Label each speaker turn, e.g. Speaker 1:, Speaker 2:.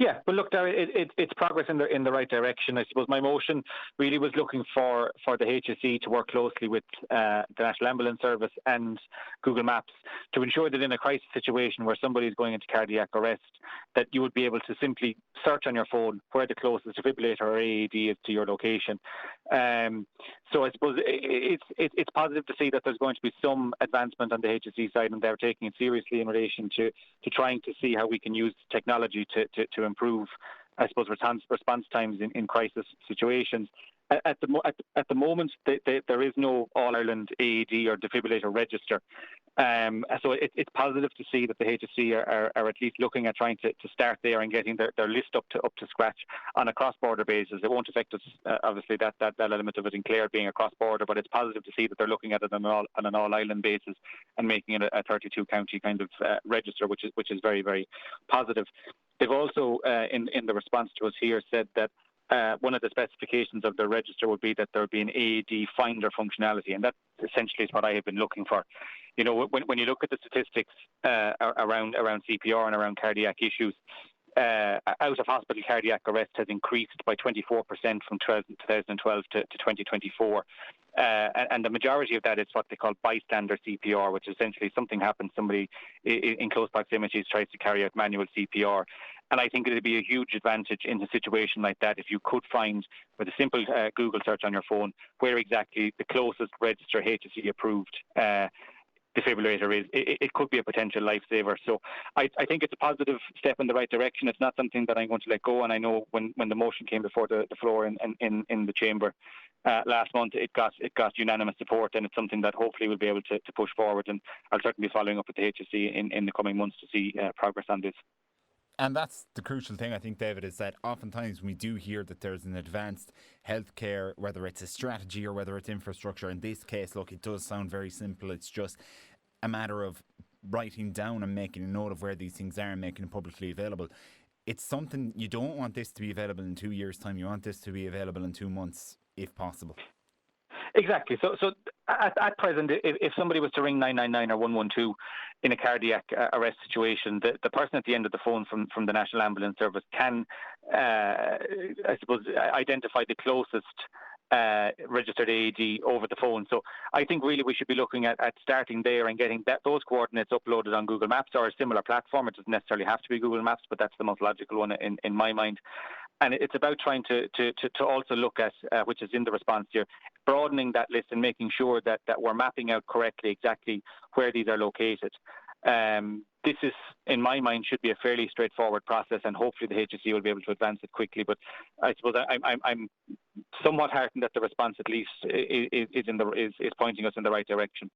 Speaker 1: Yeah, but look, there, it's progress in the right direction. I suppose my motion really was looking for the HSE to work closely with the National Ambulance Service and Google Maps to ensure that in a crisis situation where somebody is going into cardiac arrest, that you would be able to simply search on your phone where the closest defibrillator or AED is to your location. So I suppose it's positive to see that there's going to be some advancement on the HSE side, and they're taking it seriously in relation to trying to see how we can use technology to improve, I suppose, response times in crisis situations. At the moment, there is no All-Ireland AED or defibrillator register. So it's positive to see that the HSE are at least looking at trying to start there and getting their list up to scratch on a cross-border basis. It won't affect us, obviously, that element of it in Clare being a cross-border, but it's positive to see that they're looking at it on an all-island basis and making it a 32-county kind of register, which is very, very positive. They've also, in the response to us here, said that one of the specifications of the register would be that there would be an AED finder functionality, and that essentially is what I have been looking for. You know, when you look at the statistics around CPR and around cardiac issues, out-of-hospital cardiac arrest has increased by 24% from 2012 to 2024. And the majority of that is what they call bystander CPR, which is essentially something happens, somebody in close proximity tries to carry out manual CPR. And I think it would be a huge advantage in a situation like that if you could find, with a simple Google search on your phone, where exactly the closest register HSE approved defibrillator is. It could be a potential lifesaver. So I think it's a positive step in the right direction. It's not something that I'm going to let go. And I know when the motion came before the floor in the chamber last month, it got unanimous support, and it's something that hopefully we'll be able to push forward. And I'll certainly be following up with the HSE in the coming months to see progress on this.
Speaker 2: And that's the crucial thing, I think, David, is that oftentimes we do hear that there's an advanced healthcare, whether it's a strategy or whether it's infrastructure. In this case, look, it does sound very simple. It's just a matter of writing down and making a note of where these things are and making them publicly available. It's something, you don't want this to be available in 2 years' time. You want this to be available in 2 months, if possible.
Speaker 1: Exactly. So at present, if somebody was to ring 999 or 112 in a cardiac arrest situation, the person at the end of the phone from the National Ambulance Service can, I suppose, identify the closest registered AED over the phone. So I think really we should be looking at starting there and getting those coordinates uploaded on Google Maps or a similar platform. It doesn't necessarily have to be Google Maps, but that's the most logical one in my mind. And it's about trying to also look at, which is in the response here, broadening that list and making sure that we're mapping out correctly exactly where these are located. This is, in my mind, should be a fairly straightforward process, and hopefully the HSE will be able to advance it quickly. But I suppose I'm somewhat heartened that the response at least is pointing us in the right direction.